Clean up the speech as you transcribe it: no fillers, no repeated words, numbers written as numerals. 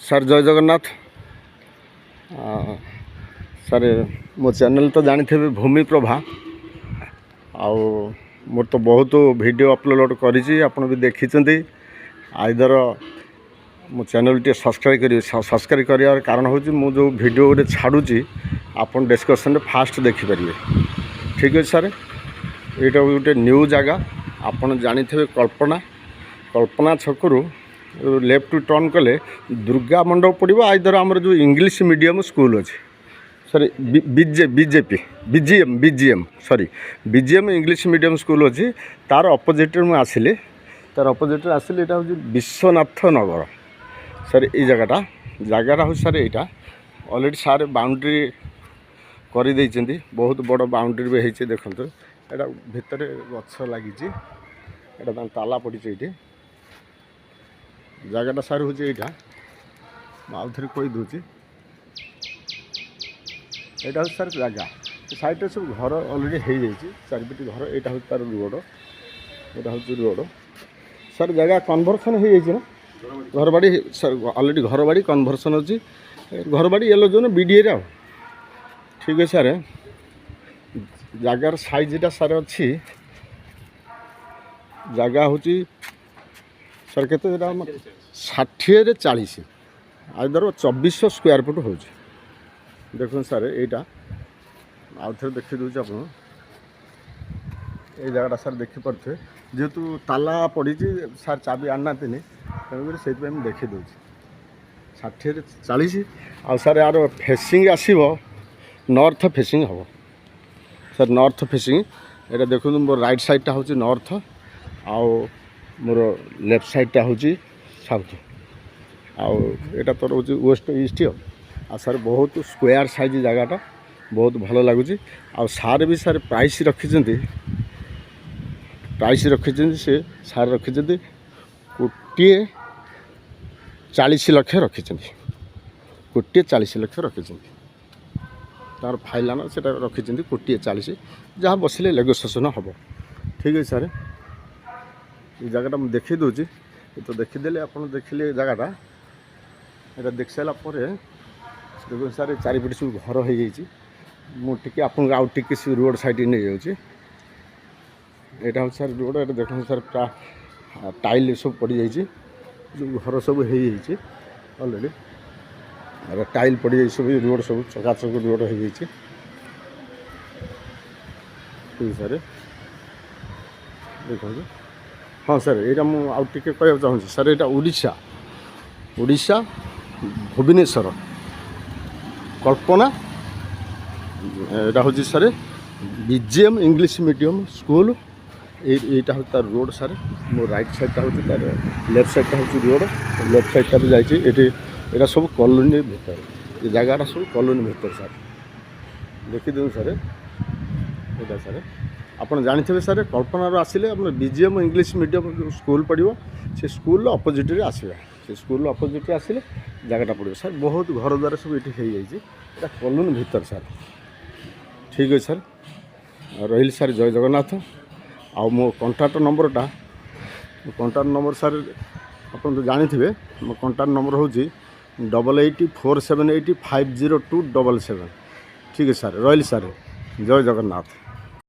Sir ଜୟ Jagannath. Sir ମୋ channel ତ ଜାଣିଥିବେ ଭୂମିପ୍ରଭା। ଆଉ ମୋର ତ ବହୁତ ଭିଡ଼ିଓ ଅପଲୋଡ଼ କରିଛି, ଆପଣ ବି ଦେଖିଛନ୍ତି। ଆଇଦର ମୋ ଚ୍ୟାନେଲ୍ ଟିକେ ସବସ୍କ୍ରାଇବ୍ କରିବେ। ସବସ୍କ୍ରାଇବ୍ କରିବାର କାରଣ ହେଉଛି ମୁଁ ଯେଉଁ ଭିଡ଼ିଓ ଗୋଟେ ଛାଡ଼ୁଛି ଆପଣ ଡିସ୍କ୍ରିପ୍ସନ୍ରେ ଫାଷ୍ଟ ଦେଖିପାରିବେ। ଠିକ୍ ଅଛି ସାର୍। ଏଇଟା ଗୋଟେ ନ୍ୟୁ ଜାଗା, ଆପଣ ଜାଣିଥିବେ କଳ୍ପନା ଛକରୁ ଲେଫ୍ଟ ଟର୍ନ କଲେ ଦୁର୍ଗା ମଣ୍ଡପ ପଡ଼ିବ। ଆଇଦର ଆମର ଯେଉଁ ଇଂଲିଶ ମିଡ଼ିୟମ୍ ସ୍କୁଲ୍ ଅଛି ସରି ବିଜିଏମ୍ ଇଂଲିଶ ମିଡ଼ିୟମ୍ ସ୍କୁଲ୍ ଅଛି, ତା'ର ଅପୋଜିଟ୍ରେ ମୁଁ ଆସିଲି। ଏଇଟା ହେଉଛି ବିଶ୍ୱନାଥ ନଗର ସାର୍। ଏଇ ଜାଗାଟା ହେଉଛି ସାର୍ ଏଇଟା। ଅଲରେଡ଼ି ସାର୍ ବାଉଣ୍ଡ୍ରି କରିଦେଇଛନ୍ତି, ବହୁତ ବଡ଼ ବାଉଣ୍ଡ୍ରି ବି ହେଇଛି। ଦେଖନ୍ତୁ ଏଇଟା ଭିତରେ ଗଛ ଲାଗିଛି, ଏଇଟା ତାଙ୍କ ତାଲା ପଡ଼ିଛି। ଏଇଠି ଜାଗାଟା ସାର୍ ହେଉଛି ଏଇଟା। ମୁଁ ଆଉ ଥରେ କହିଦେଉଛି, ଏଇଟା ହେଉଛି ସାର୍ ଜାଗା। ସାଇଡ଼୍ରେ ସବୁ ଘର ଅଲରେଡ଼ି ହେଇଯାଇଛି, ଚାରିପିଟି ଘର। ଏଇଟା ହେଉଛି ତାର ରୋଡ଼, ଏଇଟା ହେଉଛି ରୋଡ଼ ସାର୍। ଜାଗା କନଭର୍ସନ୍ ହେଇଯାଇଛି ନା ଘରବାଡ଼ି ସାର୍। ଅଲରେଡ଼ି ଘରବାଡ଼ି କନଭର୍ସନ୍ ଅଛି। ଘରବାଡ଼ି ୟେଲୋ ଜୋନ୍ ବିଡ଼ିଏରେ ଆଉ। ଠିକ୍ ଅଛି ସାର୍। ଜାଗାର ସାଇଜ୍ଟା ସାର୍ ଅଛି, ଜାଗା ହେଉଛି ସାର୍ କେତେ, ସେଟା 60ରେ 40, ଆଇଦର 2400 ସ୍କୋୟାର ଫୁଟ୍ ହେଉଛି। ଦେଖନ୍ତୁ ସାର୍ ଏଇଟା ଆଉ ଥରେ ଦେଖି ଦେଉଛି ଆପଣ। ଏଇ ଜାଗାଟା ସାର୍ ଦେଖିପାରୁଥିବେ, ଯେହେତୁ ତାଲା ପଡ଼ିଛି ସାର୍, ଚାବି ଆଣିନାହାନ୍ତିନି, ତେଣୁକରି ସେଇଥିପାଇଁ ମୁଁ ଦେଖି ଦେଉଛି। 60ରେ 40। ଆଉ ସାର୍ ଆର ଫେସିଂ ଆସିବ, ନର୍ଥ ଫେସିଂ ହେବ ସାର୍। ନର୍ଥ ଫେସିଂ ଏଇଟା ଦେଖନ୍ତୁ, ମୋର ରାଇଟ୍ ସାଇଡ଼୍ଟା ହେଉଛି ନର୍ଥ, ଆଉ ମୋର ଲେଫ୍ଟ ସାଇଡ଼୍ଟା ହେଉଛି ସାଉଥ। ଆଉ ଏଇଟା ତ ରହୁଛି ୱେଷ୍ଟ ଇଷ୍ଟ। ଆଉ ସାର୍ ବହୁତ ସ୍କୋୟାର ସାଇଜ୍ ଜାଗାଟା, ବହୁତ ଭଲ ଲାଗୁଛି। ଆଉ ସାର୍ ବି ସାର୍ ପ୍ରାଇସ୍ ରଖିଛନ୍ତି, ସେ ସାର୍ ରଖିଛନ୍ତି 1,40,00,000 ରଖିଛନ୍ତି। 1,40,00,000 ରଖିଛନ୍ତି। ତାର ଫାଇନାଲ୍ ସେଟା ରଖିଛନ୍ତି 1,40,00,000, ଯାହା ବସିଲେ ନେଗୋସିଏସନ୍ ହେବ। ଠିକ୍ ଅଛି ସାର୍। এই ଜାଗାଟା ମୁଁ ଦେଖାଇ ଦେଉଛି। ତ ଦେଖିଦେଲେ ଆପଣ ଦେଖିଲେ ଜାଗାଟା। ଏଇଟା ଦେଖି ସାରିଲା ପରେ ଦେଖନ୍ତୁ ସାର୍, ଚାରିପଟେ ସବୁ ଘର ହେଇଯାଇଛି। ମୁଁ ଟିକେ ଆପଣଙ୍କୁ ଆଉ ଟିକେ ସେ ରୋଡ଼ ସାଇଡ଼୍ ନେଇଯାଉଛି। ଏଇଟା ହେଉଛି ସାର୍ ରୋଡ଼। ଏଇଟା ଦେଖନ୍ତୁ ସାର୍, ପୁରା ଟାଇଲ୍ ସବୁ ପଡ଼ିଯାଇଛି, ଯେଉଁ ଘର ସବୁ ହେଇଯାଇଛି ଅଲରେଡ଼ି। ଟାଇଲ୍ ପଡ଼ିଯାଇଛି ସବୁ, ରୋଡ଼ ସବୁ ଚକାଚକ ରୋଡ଼ ହେଇଯାଇଛି। ଠିକ୍ ସାର୍। ଦେଖନ୍ତୁ ହଁ ସାର୍, ଏଇଟା ମୁଁ ଆଉ ଟିକେ କହିବାକୁ ଚାହୁଁଛି ସାର୍। ଏଇଟା ଓଡ଼ିଶା ଭୁବନେଶ୍ୱର କଳ୍ପନା। ଏଇଟା ହେଉଛି sir BGM English medium school. এইটা ହେଉଛି ତାର ରୋଡ଼ ସାର୍। ମୋ ରାଇଟ୍ ସାଇଡ଼୍ଟା ହେଉଛି ତାର, ଲେଫ୍ଟ ସାଇଡ଼୍ଟା ହେଉଛି ରୋଡ଼। ଲେଫ୍ଟ ସାଇଡ଼୍ଟା ବି ଯାଇଛି। ଏଇଟା ସବୁ କଲୋନୀ ଭିତରେ, ଏ ଜାଗାଟା ସବୁ କଲୋନୀ ଭିତରେ ସାର୍। ଦେଖିଦିଅନ୍ତୁ ସାର୍ ଏଇଟା ସାର୍। ଆପଣ ଜାଣିଥିବେ ସାର୍, କଳ୍ପନାରୁ ଆସିଲେ ଆପଣ ବିଜିଏମ୍ ଇଂଲିଶ ମିଡ଼ିୟମ୍ ସ୍କୁଲ୍ ପଡ଼ିବ, ସେ ସ୍କୁଲ୍ର ଅପୋଜିଟ୍ରେ ଆସିବେ। ସେ ସ୍କୁଲ୍ର ଅପୋଜିଟ୍ରେ ଆସିଲେ ଜାଗାଟା ପଡ଼ିବ ସାର୍। ବହୁତ ଘର ଦ୍ୱାର ସବୁ ଏଠି ହେଇଯାଇଛି, ଏଇଟା କଲୋନୀ ଭିତରେ ସାର୍। ଠିକ୍ ଅଛି ସାର୍। ରହିଲି ସାର୍, ଜୟ ଜଗନ୍ନାଥ। ଆଉ ମୋ କଣ୍ଟାକ୍ଟ ନମ୍ବରଟା, ସାର୍ ଆପଣ ତ ଜାଣିଥିବେ। ମୋ କଣ୍ଟାକ୍ଟ ନମ୍ବର ହେଉଛି 8847850277। ଠିକ୍ ଅଛି ସାର୍। ରହିଲି ସାର୍, ଜୟ ଜଗନ୍ନାଥ।